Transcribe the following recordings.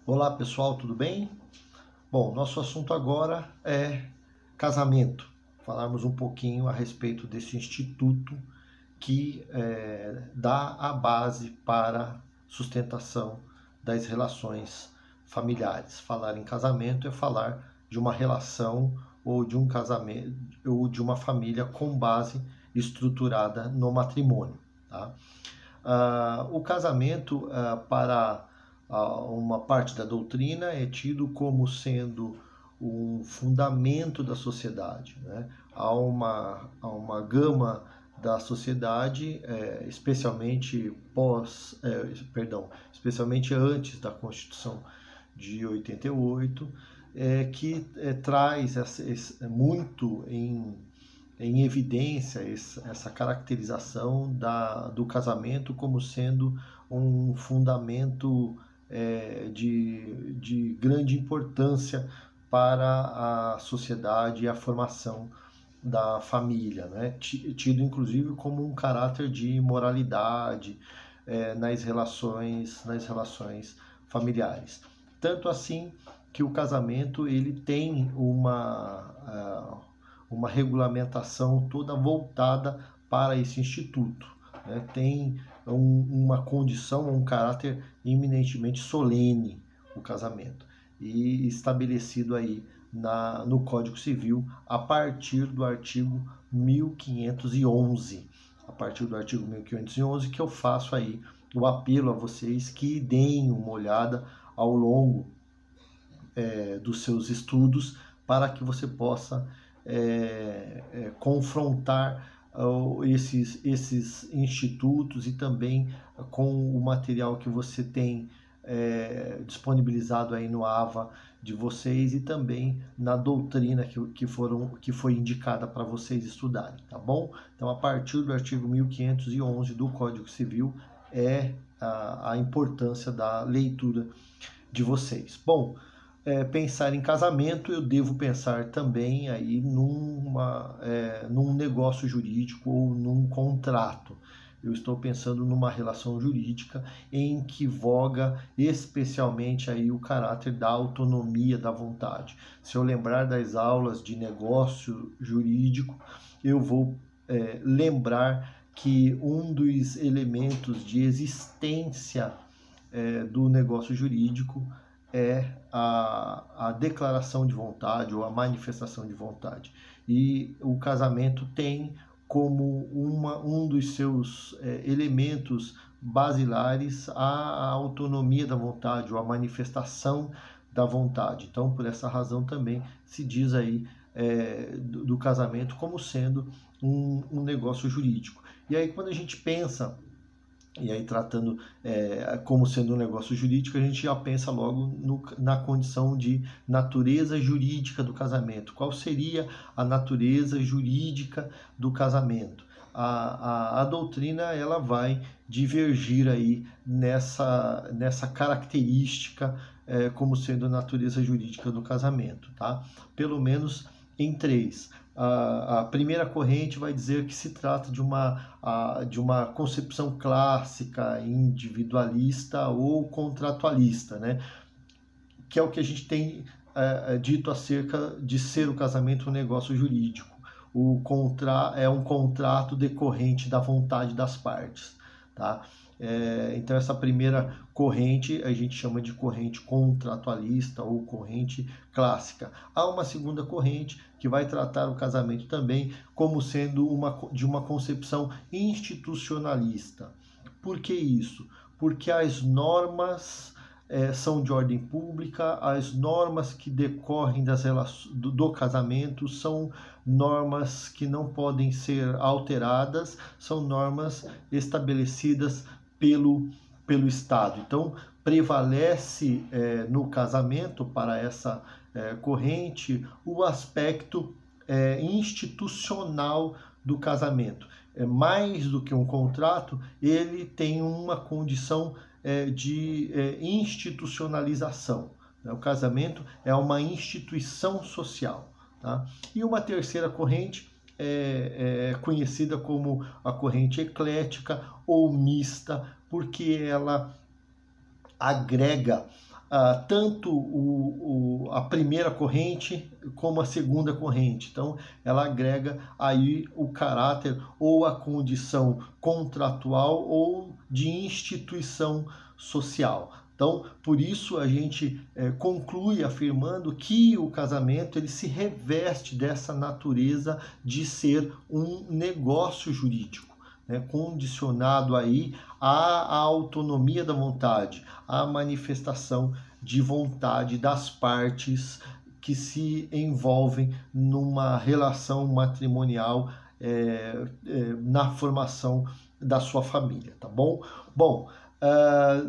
Olá pessoal, tudo bem? Bom, nosso assunto agora é casamento. Falarmos um pouquinho a respeito desse instituto que dá a base para sustentação das relações familiares. Falar em casamento é falar de uma relação ou de um casamento ou de uma família com base estruturada no matrimônio. Tá? O casamento, para uma parte da doutrina, é tido como sendo um fundamento da sociedade. Né? Há uma gama da sociedade, especialmente antes da Constituição de 88, que traz muito em evidência essa caracterização do casamento como sendo um fundamento de grande importância para a sociedade e a formação da família, né? Tido inclusive como um caráter de moralidade nas relações familiares. Tanto assim que o casamento ele tem uma regulamentação toda voltada para esse instituto. Né? Tem uma condição, um caráter eminentemente solene o casamento e estabelecido aí no Código Civil a partir do artigo 1511. A partir do artigo 1511 que eu faço aí o apelo a vocês que deem uma olhada ao longo dos seus estudos para que você possa confrontar esses institutos e também com o material que você tem disponibilizado aí no AVA de vocês e também na doutrina que foi indicada para vocês estudarem, tá bom? Então, a partir do artigo 1511 do Código Civil é a importância da leitura de vocês. Bom, pensar em casamento, eu devo pensar também aí num negócio jurídico ou num contrato. Eu estou pensando numa relação jurídica em que voga especialmente aí o caráter da autonomia da vontade. Se eu lembrar das aulas de negócio jurídico, eu vou lembrar que um dos elementos de existência do negócio jurídico é a declaração de vontade ou a manifestação de vontade. E o casamento tem como um dos seus elementos basilares a autonomia da vontade ou a manifestação da vontade. Então, por essa razão também se diz aí do casamento como sendo um negócio jurídico. E aí quando a gente pensa e aí tratando como sendo um negócio jurídico, a gente já pensa logo na condição de natureza jurídica do casamento. Qual seria a natureza jurídica do casamento? A doutrina ela vai divergir aí nessa característica como sendo a natureza jurídica do casamento, tá? Pelo menos em três. A primeira corrente vai dizer que se trata de uma concepção clássica, individualista ou contratualista, né? Que é o que a gente tem dito acerca de ser o casamento um negócio jurídico. É um contrato decorrente da vontade das partes, tá? Então essa primeira corrente a gente chama de corrente contratualista ou corrente clássica. Há uma segunda corrente que vai tratar o casamento também como sendo de uma concepção institucionalista. Por que isso? Porque as normas são de ordem pública, as normas que decorrem do casamento são normas que não podem ser alteradas, são normas estabelecidas pelo Estado. Então, prevalece no casamento, para essa corrente, o aspecto institucional do casamento. Mais do que um contrato, ele tem uma condição de institucionalização. O casamento é uma instituição social. Tá? E uma terceira corrente conhecida como a corrente eclética ou mista, porque ela agrega tanto a primeira corrente como a segunda corrente. Então, ela agrega aí o caráter ou a condição contratual ou de instituição social. Então, por isso a gente conclui afirmando que o casamento ele se reveste dessa natureza de ser um negócio jurídico, né, condicionado aí à autonomia da vontade, à manifestação de vontade das partes que se envolvem numa relação matrimonial na formação da sua família, tá bom? Bom,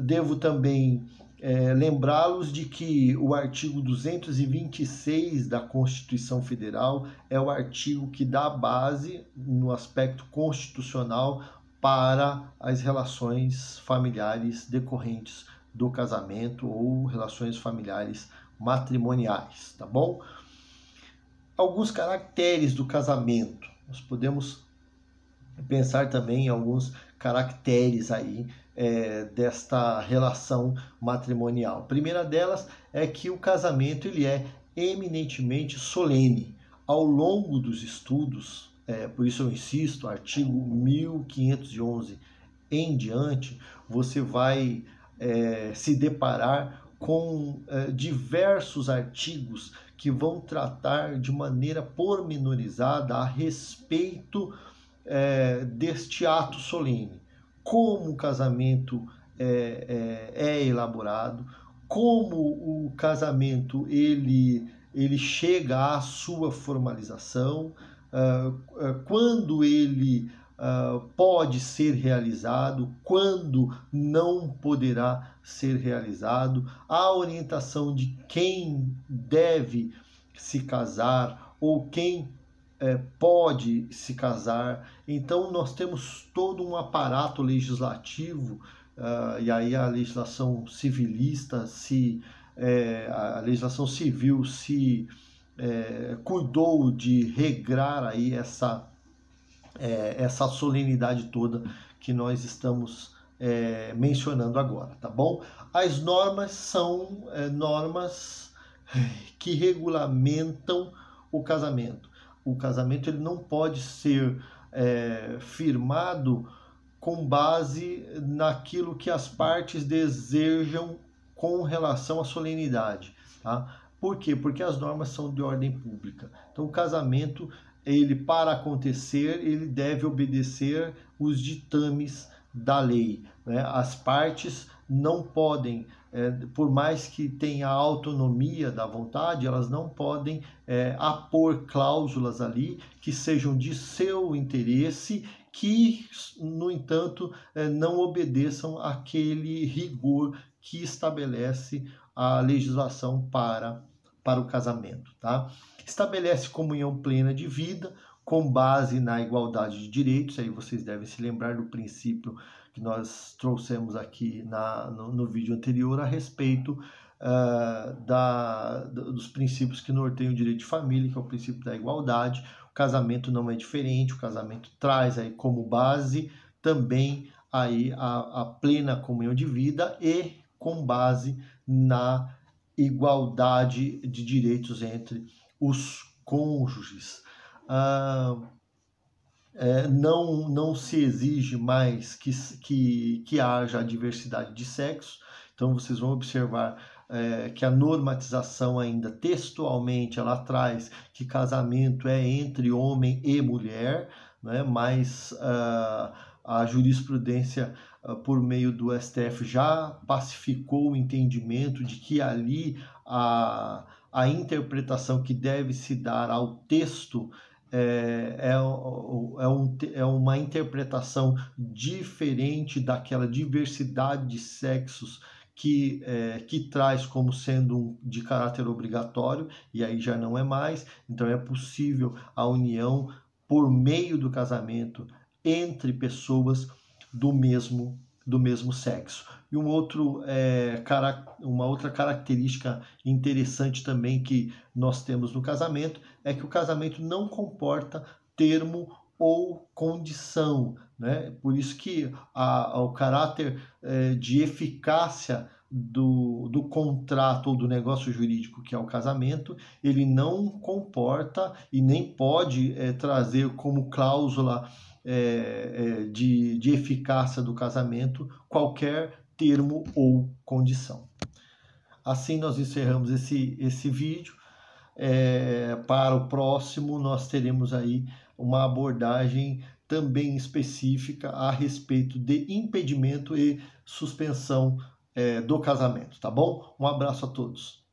devo também lembrá-los de que o artigo 226 da Constituição Federal é o artigo que dá base no aspecto constitucional para as relações familiares decorrentes do casamento ou relações familiares matrimoniais, tá bom? Alguns caracteres do casamento. Nós podemos pensar também em alguns caracteres aí desta relação matrimonial. A primeira delas é que o casamento ele é eminentemente solene. Ao longo dos estudos, por isso eu insisto, artigo 1511 em diante, você vai se deparar com diversos artigos que vão tratar de maneira pormenorizada a respeito deste ato solene, como o casamento é elaborado, como o casamento ele chega à sua formalização, quando ele pode ser realizado, quando não poderá ser realizado, a orientação de quem deve se casar ou quem pode se casar. Então nós temos todo um aparato legislativo, e aí a legislação civilista, a legislação civil se cuidou de regrar aí essa solenidade toda que nós estamos mencionando agora, tá bom? As normas são normas que regulamentam o casamento. O casamento ele não pode ser firmado com base naquilo que as partes desejam com relação à solenidade, tá? Por quê? Porque as normas são de ordem pública. Então, o casamento, ele para acontecer, ele deve obedecer os ditames da lei, né? As partes não podem, por mais que tenha a autonomia da vontade, elas não podem apor cláusulas ali que sejam de seu interesse, que, no entanto, não obedeçam àquele rigor que estabelece a legislação para o casamento, tá? Estabelece comunhão plena de vida com base na igualdade de direitos. Aí vocês devem se lembrar do princípio que nós trouxemos aqui no vídeo anterior a respeito dos princípios que norteiam o direito de família, que é o princípio da igualdade. O casamento não é diferente, o casamento traz aí como base também aí a plena comunhão de vida e com base na igualdade de direitos entre os cônjuges. Não se exige mais que haja a diversidade de sexo. Então vocês vão observar que a normatização ainda textualmente ela traz que casamento é entre homem e mulher, né? Mas a jurisprudência por meio do STF já pacificou o entendimento de que ali a interpretação que deve se dar ao texto é uma interpretação diferente daquela diversidade de sexos que traz como sendo de caráter obrigatório, e aí já não é mais. Então é possível a união por meio do casamento entre pessoas do mesmo sexo. E uma outra característica interessante também que nós temos no casamento é que o casamento não comporta termo ou condição, né? Por isso que o caráter de eficácia do contrato ou do negócio jurídico que é o casamento, ele não comporta e nem pode trazer como cláusula de eficácia do casamento qualquer termo ou condição. Assim nós encerramos esse vídeo. Para o próximo nós teremos aí uma abordagem também específica a respeito de impedimento e suspensão do casamento, tá bom? Um abraço a todos.